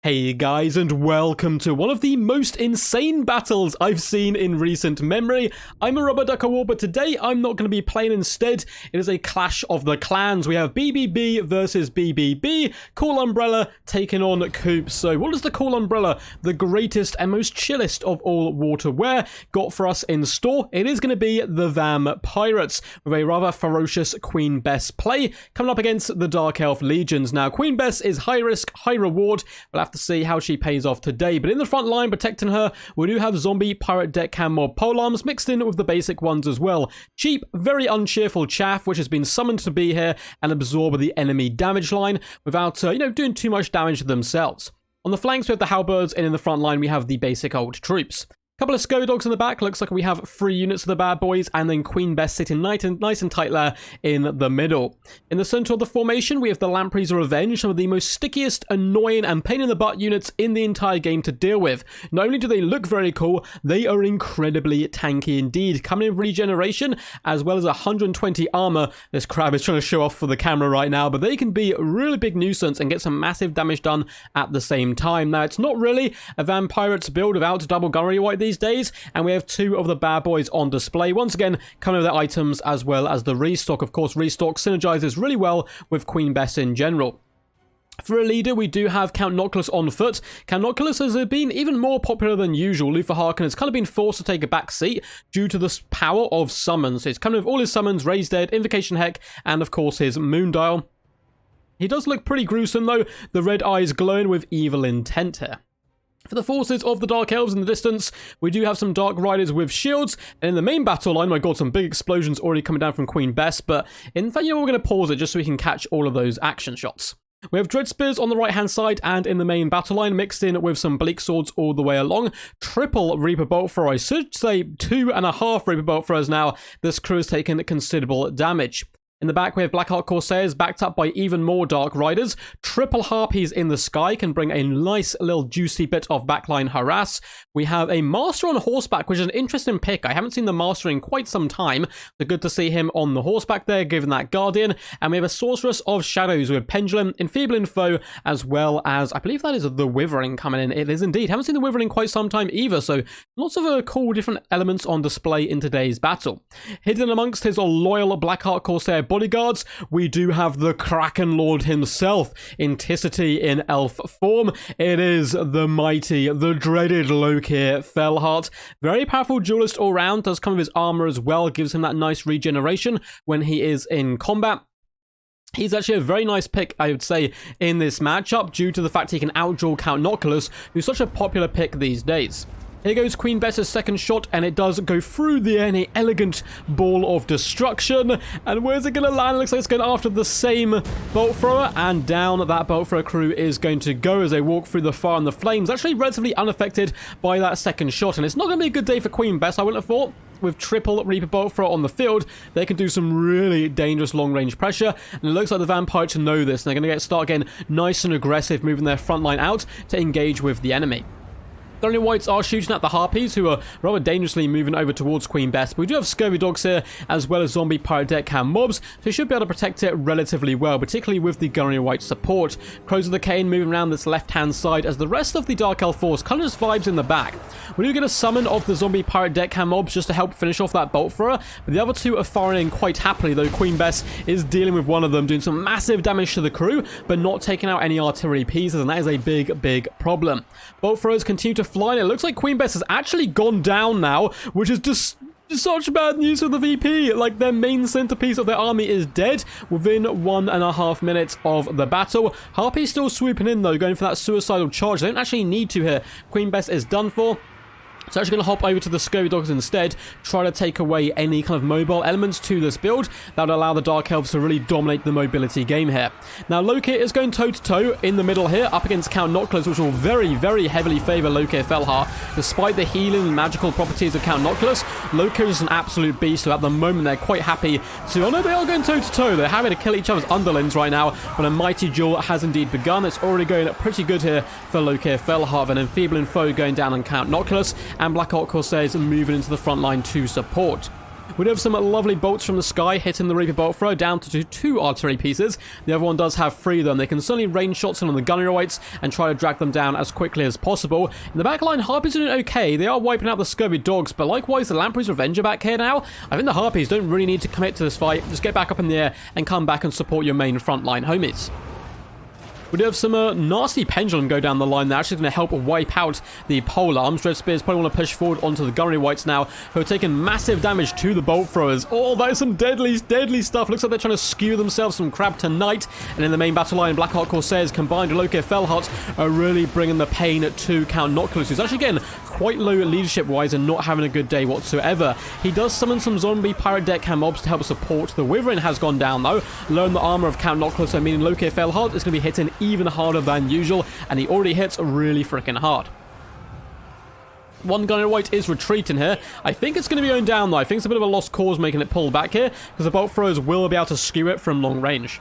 Hey guys, and welcome to one of the most insane battles I've seen in recent memory. I'm a Rubber Duck Award, but today I'm not going to be playing instead. It is a clash of the clans. We have BBB versus BBB, Cool Umbrella taking on Coop. So what does the Cool Umbrella, the greatest and most chillest of all waterwear, got for us in store? It is going to be the Vampirates, with a rather ferocious Queen Bess play coming up against the Dark Elf Legions. Now, Queen Bess is high risk, high reward. We'll have to see how she pays off today, but in the front line protecting her we do have zombie pirate deckhand mob polearms mixed in with the basic ones as well. Cheap, very uncheerful chaff which has been summoned to be here and absorb the enemy damage line without doing too much damage to themselves. On the flanks we have the halberds, and in the front line we have the basic old troops. Couple of Scurvy dogs in the back. Looks like we have 3 units of the bad boys, and then Queen Bess sitting nice and tight there in the middle. In the center of the formation, we have the Lamprey's Revenge, some of the most stickiest, annoying, and pain in the butt units in the entire game to deal with. Not only do they look very cool, they are incredibly tanky indeed, coming in regeneration as well as 120 armor. This crab is trying to show off for the camera right now, but they can be a really big nuisance and get some massive damage done at the same time. Now, it's not really a Vampirates build without double gunnery white these days, and we have 2 of the bad boys on display once again, coming with their items as well as the restock. Of course, restock synergizes really well with Queen Bess in general. For a leader, we do have Count Noculus on foot. Count Noculus has been even more popular than usual. Luther Harkin has kind of been forced to take a back seat due to the power of summons. He's coming with all his summons, Raise Dead, Invocation Heck, and of course his Moon Dial. He does look pretty gruesome though, the red eyes glowing with evil intent here. For the forces of the Dark Elves in the distance, we do have some Dark Riders with shields, and in the main battle line, my god, some big explosions already coming down from Queen Bess, but in fact, we're going to pause it just so we can catch all of those action shots. We have Dread Spears on the right-hand side and in the main battle line, mixed in with some Bleak Swords all the way along. Triple Reaper Bolt Thrower, I should say 2.5 Reaper Bolt Throwers now. This crew has taken considerable damage. In the back, we have Blackheart Corsairs backed up by even more Dark Riders. Triple Harpies in the sky can bring a nice little juicy bit of backline harass. We have a Master on horseback, which is an interesting pick. I haven't seen the Master in quite some time, so good to see him on the horseback there, given that Guardian. And we have a Sorceress of Shadows with Pendulum, Enfeebling Foe, as well as, I believe that is the Withering coming in. It is indeed. Haven't seen the Withering in quite some time either, so lots of cool different elements on display in today's battle. Hidden amongst his loyal Blackheart Corsair bodyguards, we do have the Kraken Lord himself, Inticity in elf form. It is the mighty, the dreaded Lokir Fellheart. Very powerful duelist all round, does come with his armor as well, gives him that nice regeneration when he is in combat. He's actually a very nice pick, I would say, in this matchup, due to the fact he can outduel Count Noculus, who's such a popular pick these days. Here goes Queen Bess's second shot, and it does go through the air in an elegant ball of destruction. And where's it going to land? It looks like it's going after the same bolt thrower, and down that bolt thrower crew is going to go as they walk through the fire and the flames. Actually relatively unaffected by that second shot, and it's not going to be a good day for Queen Bess, I wouldn't have thought. With triple Reaper Bolt Thrower on the field, they can do some really dangerous long-range pressure, and it looks like the Vampires know this, and they're going to start getting nice and aggressive, moving their front line out to engage with the enemy. The only whites are shooting at the Harpies, who are rather dangerously moving over towards Queen Bess. But we do have Scurvy Dogs here, as well as zombie pirate deckhand mobs, so you should be able to protect it relatively well, particularly with the gunnery white support. Crows of the Cane moving around this left-hand side, as the rest of the Dark Elf force kind of just vibes in the back. We do get a summon of the zombie pirate deckhand mobs just to help finish off that bolt thrower, but the other 2 are firing in quite happily, though Queen Bess is dealing with one of them, doing some massive damage to the crew, but not taking out any artillery pieces, and that is a big problem. Bolt throwers continue to fly, and it looks like Queen Bess has actually gone down now, which is just such bad news for the VP. Like, their main centerpiece of their army is dead within 1.5 minutes of the battle. Harpy's still swooping in though, going for that suicidal charge. They don't actually need to here. Queen Bess is done for. So actually going to hop over to the Scurvy Dogs instead, try to take away any kind of mobile elements to this build that would allow the Dark Elves to really dominate the mobility game here. Now, Lokir is going toe-to-toe in the middle here, up against Count Noculus, which will very heavily favor Lokir Fellheart. Despite the healing and magical properties of Count Noculus, Lokir is an absolute beast, so at the moment they're quite happy to... Oh no, they are going toe-to-toe. They're having to kill each other's underlings right now, but a mighty duel has indeed begun. It's already going pretty good here for Lokir Fellheart, an enfeebling foe going down on Count Noculus, and Blackheart Corsairs moving into the front line to support. We do have some lovely bolts from the sky hitting the Reaper bolt thrower down to 2 artillery pieces. The other one does have 3 though, and they can certainly rain shots in on the gunnery wights and try to drag them down as quickly as possible. In the back line, Harpies are doing okay. They are wiping out the scurvy dogs, but likewise the Lamprey's Revenge are back here now. I think the Harpies don't really need to commit to this fight. Just get back up in the air and come back and support your main frontline homies. We do have some nasty pendulum go down the line. They're actually going to help wipe out the polearms. Dread Spears probably want to push forward onto the gunnery wights now, who are taking massive damage to the bolt throwers. Oh, that is some deadly stuff. Looks like they're trying to skew themselves from Crab to Knight. And in the main battle line, Blackheart Corsairs combined with Loki Fellheart are really bringing the pain to Count Noctilus, who's actually getting quite low leadership-wise and not having a good day whatsoever. He does summon some zombie pirate deckhand mobs to help support. The Wyvern has gone down, though. Learn the armor of Count Noctilus, so meaning Loki Fellheart is going to be hitting even harder than usual, and he already hits really freaking hard. One gunner wight is retreating here. I think it's going to be going down, though. I think it's a bit of a lost cause making it pull back here, because the bolt throwers will be able to skew it from long range.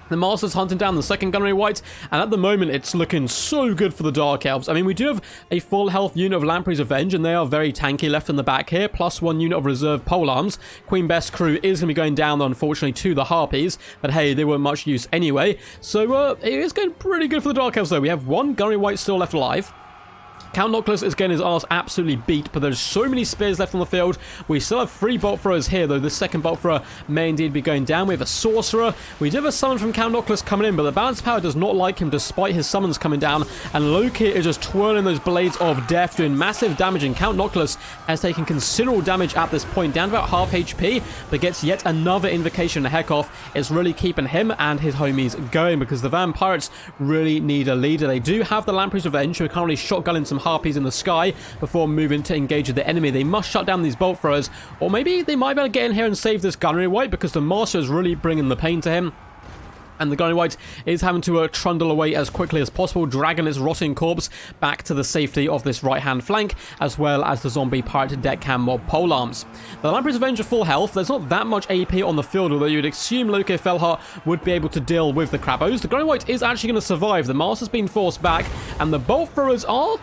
The Master's hunting down the second gunnery wight, and at the moment it's looking so good for the Dark Elves. I mean, we do have a full health unit of Lamprey's Revenge, and they are very tanky left in the back here, plus 1 unit of reserve polearms. Queen Best's crew is going to be going down, unfortunately, to the Harpies, but hey, they weren't much use anyway. So it is going pretty good for the Dark Elves, though. We have 1 gunnery wight still left alive. Count Noctilus is getting his ass absolutely beat, but there's so many spears left on the field. We still have 3 bolt throwers here, though. The second bolt thrower may indeed be going down. We have a sorcerer. We do have a summon from Count Noctilus coming in, but the balance power does not like him despite his summons coming down. And Loki is just twirling those blades of death, doing massive damage. And Count Noctilus has taken considerable damage at this point, down to about half HP, but gets yet another invocation to heck off. It's really keeping him and his homies going, because the vampires really need a leader. They do have the Lamprey's Revenge, who are currently shotgunning some Harpies in the sky before moving to engage with the enemy. They must shut down these bolt throwers, or maybe they might be able to get in here and save this gunnery wight, because the Master is really bringing the pain to him. And the gunnery wight is having to trundle away as quickly as possible, dragging its rotting corpse back to the safety of this right-hand flank, as well as the zombie pirate deckhand mob polearms. The Lamprey's Revenge are full health. There's not that much AP on the field, although you'd assume Loki Fellheart would be able to deal with the Crabos. The gunnery wight is actually going to survive. The Master's been forced back, and the bolt throwers are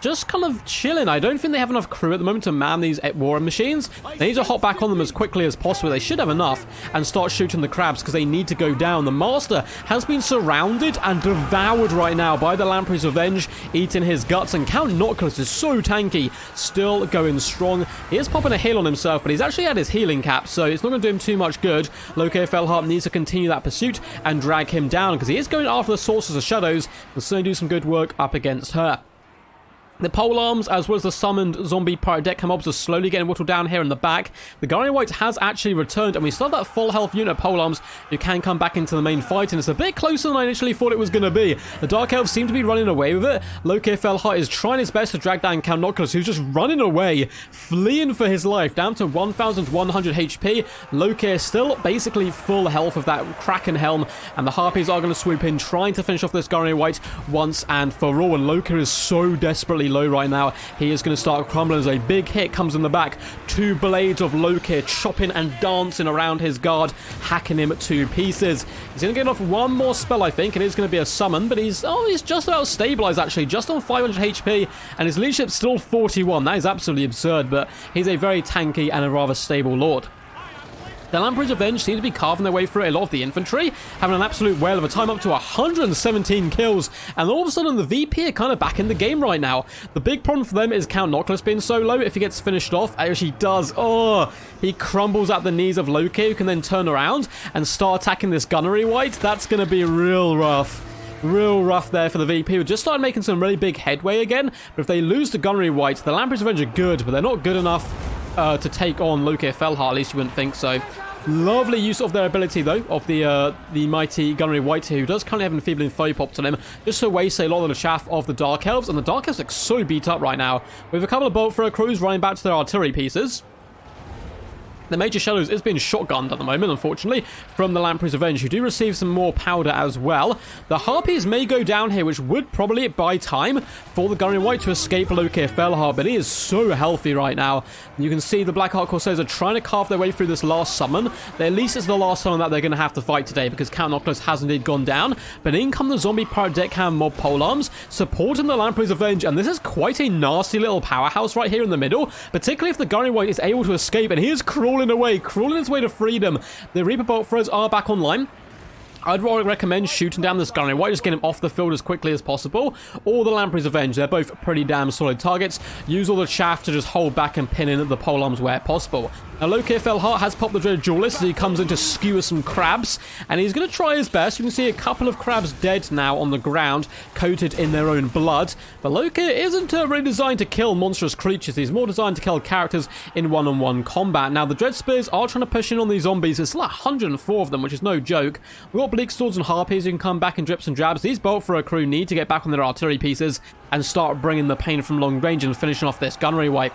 just kind of chilling. I don't think they have enough crew at the moment to man these war machines. They need to hop back on them as quickly as possible. They should have enough and start shooting the crabs, because they need to go down. The Master has been surrounded and devoured right now by the Lamprey's Revenge, eating his guts, and Count Noctilus is so tanky, still going strong. He is popping a heal on himself, but he's actually had his healing cap, so it's not going to do him too much good. Loki Fellheart needs to continue that pursuit and drag him down, because he is going after the Sorceress of Shadows and certainly do some good work up against her. The polearms, as well as the summoned zombie pirate deckhand mobs, are slowly getting whittled down here in the back. The gunnery wight has actually returned, and we still have that full health unit of polearms who can come back into the main fight, and it's a bit closer than I initially thought it was going to be. The Dark Elves seem to be running away with it. Loki Fellheart is trying his best to drag down Count Noctilus, who's just running away, fleeing for his life, down to 1,100 HP. Loki is still basically full health of that Kraken helm, and the Harpies are going to swoop in, trying to finish off this gunnery wight once and for all, and Loki is so desperately low right now. He is going to start crumbling as a big hit comes in the back. 2 blades of Loki chopping and dancing around his guard, hacking him to pieces. He's going to get off 1 more spell, I think. It is going to be a summon, but he's just about stabilized, actually, just on 500 HP, and his leadership's still 41. That is absolutely absurd, but he's a very tanky and a rather stable lord. The Lamprey's Revenge seem to be carving their way through a lot of the infantry, having an absolute whale of a time, up to 117 kills, and all of a sudden the VP are kind of back in the game right now. The big problem for them is Count Noctilus being so low. If he gets finished off, as he does, he crumbles at the knees of Loki, who can then turn around and start attacking this gunnery wight. That's going to be real rough. Real rough there for the VP, who just started making some really big headway again, but if they lose the gunnery wight, the Lamprey's Revenge are good, but they're not good enough to take on Loki Fellheart, at least you wouldn't think so. Lovely use of their ability, though, of the mighty gunnery wight here, who does currently have enfeebling foe popped on him, just to waste a lot of the chaff of the Dark Elves, and the Dark Elves look so beat up right now. We have a couple of bolt thrower crews running back to their artillery pieces. The Major Shadows is being shotgunned at the moment, unfortunately, from the Lamprey's Revenge, who do receive some more powder as well. The Harpies may go down here, which would probably buy time for the Gunnery White to escape Loki Felhar, but he is so healthy right now. You can see the Blackheart Corsairs are trying to carve their way through this last summon. At least it's the last summon that they're going to have to fight today, because Count Noctis has indeed gone down. But in come the Zombie Pirate Deckhand Mob Polearms, supporting the Lamprey's Revenge, and this is quite a nasty little powerhouse right here in the middle, particularly if the Gunnery White is able to escape, and he is crawling his way to freedom. The Reaper Bolt Throws are back online. I'd recommend shooting down this Gunnery White, just get him off the field as quickly as possible, or the Lamprey's Revenge. They're both pretty damn solid targets. Use all the chaff to just hold back and pin in the polearms where possible. Now, Loki Felhar has popped the Dreaded Duelist as he comes in to skewer some crabs, and he's going to try his best. You can see a couple of crabs dead now on the ground, coated in their own blood. But Loki isn't really designed to kill monstrous creatures. He's more designed to kill characters in one-on-one combat. Now, the Dread Spears are trying to push in on these zombies. There's like 104 of them, which is no joke. We've got Bleak Swords and Harpies who can come back in drips and drabs. These Bolt Thrower crew need to get back on their artillery pieces and start bringing the pain from long range and finishing off this Gunnery White.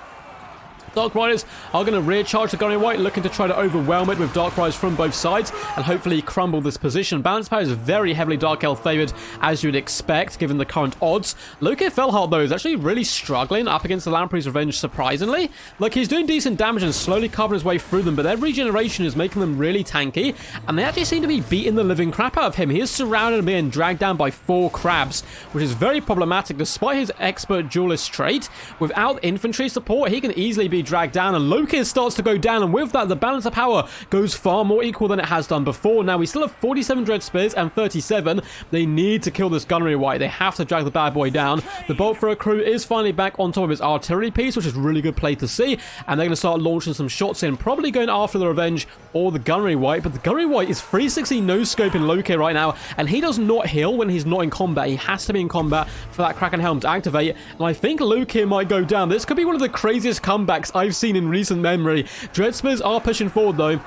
Dark Riders are going to recharge the Gunnery White, looking to try to overwhelm it with Dark Riders from both sides and hopefully crumble this position. Balance Power is very heavily Dark Elf favoured, as you would expect, given the current odds. Loki Felhar, though, is actually really struggling up against the Lamprey's Revenge, surprisingly. Like, he's doing decent damage and slowly carving his way through them, but their regeneration is making them really tanky, and they actually seem to be beating the living crap out of him. He is surrounded and being dragged down by 4 crabs, which is very problematic. Despite his expert duelist trait, without infantry support, he can easily be dragged down, and Loki starts to go down, and with that, the balance of power goes far more equal than it has done before. Now, we still have 47 Dread Spears and 37. They need to kill this Gunnery White. They have to drag the bad boy down. The Bolt Thrower crew is finally back on top of his artillery piece, which is really good play to see, and they're going to start launching some shots in, probably going after the Revenge or the Gunnery White, but the Gunnery White is 360 no-scoping Loki right now, and he does not heal when he's not in combat. He has to be in combat for that Kraken Helm to activate, and I think Loki might go down. This could be one of the craziest comebacks I've seen in recent memory. Dread Spears are pushing forward, though,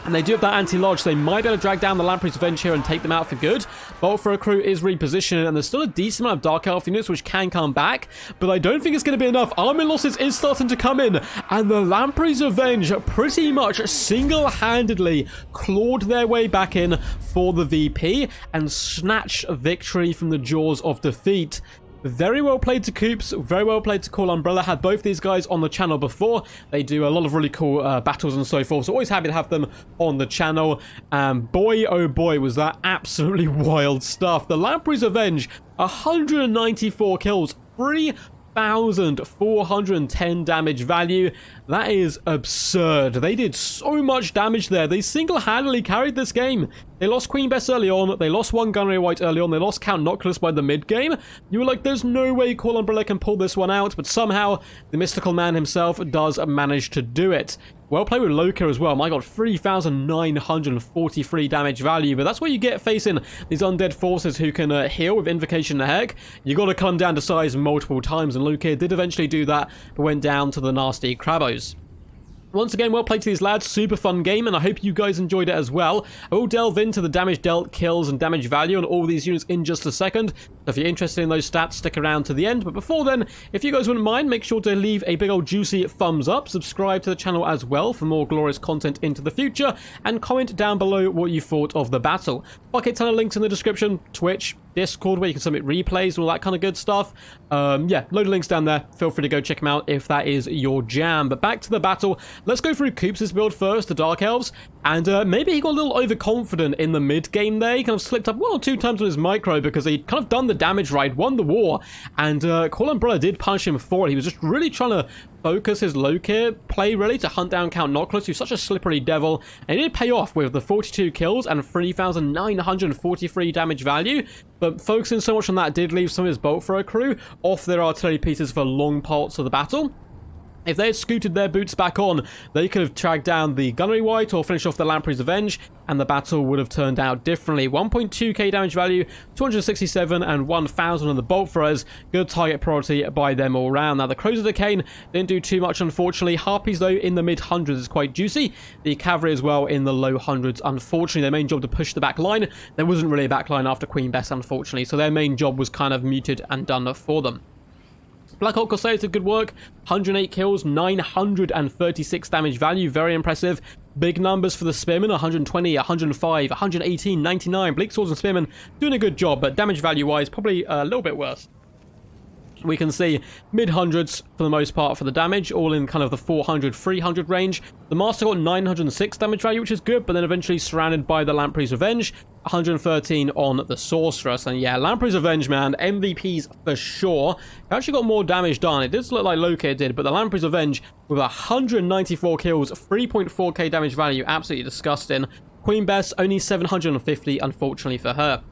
and they do have that anti-lodge, so they might be able to drag down the Lamprey's Revenge here and take them out for good. Bolt Thrower crew is repositioning, and there's still a decent amount of Dark Elf units which can come back, but I don't think it's going to be enough. Army losses is starting to come in, and the Lamprey's Revenge pretty much single-handedly clawed their way back in for the VP and snatched victory from the jaws of defeat. Very well played to Coops, very well played to Call Umbrella. Had both these guys on the channel before. They do a lot of really cool battles and so forth, so always happy to have them on the channel. Boy, oh boy, was that absolutely wild stuff. The Lamprey's Revenge, 194 kills, 3,410 damage value. That is absurd. They did so much damage there. They single-handedly carried this game. They lost Queen Bess early on. They lost one Gunnery White early on. They lost Count Noctis by the mid-game. You were like, there's no way Call Umbrella can pull this one out, but somehow the mystical man himself does manage to do it. Well played with Loki as well. My god, 3,943 damage value, but that's what you get facing these undead forces who can heal with Invocation the Heck. You got to come down to size multiple times, and Loki did eventually do that, but went down to the nasty Crabos. Once again, well played to these lads. Super fun game, and I hope you guys enjoyed it as well. I will delve into the damage dealt, kills, and damage value on all these units in just a second. So if you're interested in those stats, stick around to the end. But before then, if you guys wouldn't mind, make sure to leave a big old juicy thumbs up. Subscribe to the channel as well for more glorious content into the future. And comment down below what you thought of the battle. Bucket ton of links in the description. Twitch, Discord, where you can submit replays and all that kind of good stuff. Yeah, load of links down there. Feel free to go check them out if that is your jam. But back to the battle. Let's go through Coops' build first, the Dark Elves. And maybe he got a little overconfident in the mid-game there. He kind of slipped up 1 or 2 times on his micro because he'd kind of done the damage right, won the war. And Call Umbrella did punish him for it. He was just really trying to focus his Loki play, really, to hunt down Count Noctis, who's such a slippery devil. And it did pay off with the 42 kills and 3,943 damage value. But focusing so much on that did leave some of his Bolt Thrower crew off their artillery pieces for long parts of the battle. If they had scooted their boots back on, they could have tracked down the Gunnery White or finished off the Lamprey's Revenge, and the battle would have turned out differently. 1.2k damage value, 267 and 1,000 on the Bolt Throwers. Good target priority by them all round. Now, the Crows of the Cane didn't do too much, unfortunately. Harpies, though, in the mid-hundreds is quite juicy. The Cavalry as well in the low hundreds, unfortunately. Their main job to push the back line. There wasn't really a back line after Queen Bess, unfortunately, so their main job was kind of muted and done for them. Black Hawk Corsair did good work. 108 kills, 936 damage value. Very impressive. Big numbers for the Spearmen. 120, 105, 118, 99. Bleak Swords and Spearmen doing a good job, but damage value-wise, probably a little bit worse. We can see mid-hundreds for the most part for the damage, all in kind of the 400, 300 range. The Master got 906 damage value, which is good, but then eventually surrounded by the Lamprey's Revenge, 113 on the Sorceress. And yeah, Lamprey's Revenge, man, MVPs for sure. It actually got more damage done. It did look like Loki did, but the Lamprey's Revenge with 194 kills, 3.4k damage value, absolutely disgusting. Queen Bess, only 750, unfortunately for her.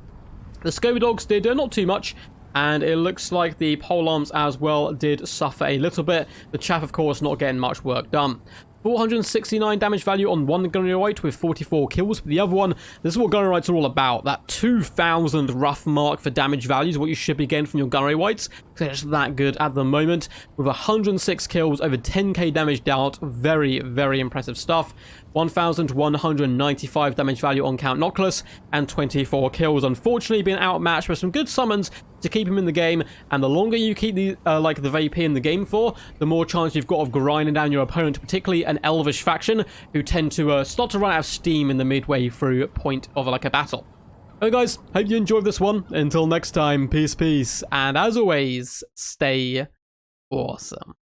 The Scurvy Dogs did not too much, and it looks like the polearms as well did suffer a little bit. The chaff, of course, not getting much work done. 469 damage value on one Gunnery Wight with 44 kills. But the other one, this is what Gunnery Wights are all about. That 2,000 rough mark for damage value is what you should be getting from your Gunnery Wights. They're just that good at the moment. With 106 kills, over 10k damage dealt. Very, very impressive stuff. 1,195 damage value on Count Noclus, and 24 kills. Unfortunately, being outmatched with some good summons to keep him in the game, and the longer you keep the the VP in the game for, the more chance you've got of grinding down your opponent, particularly an Elvish faction, who tend to start to run out of steam in the midway through point of a battle. Hey guys, hope you enjoyed this one. Until next time, peace, peace, and as always, stay awesome.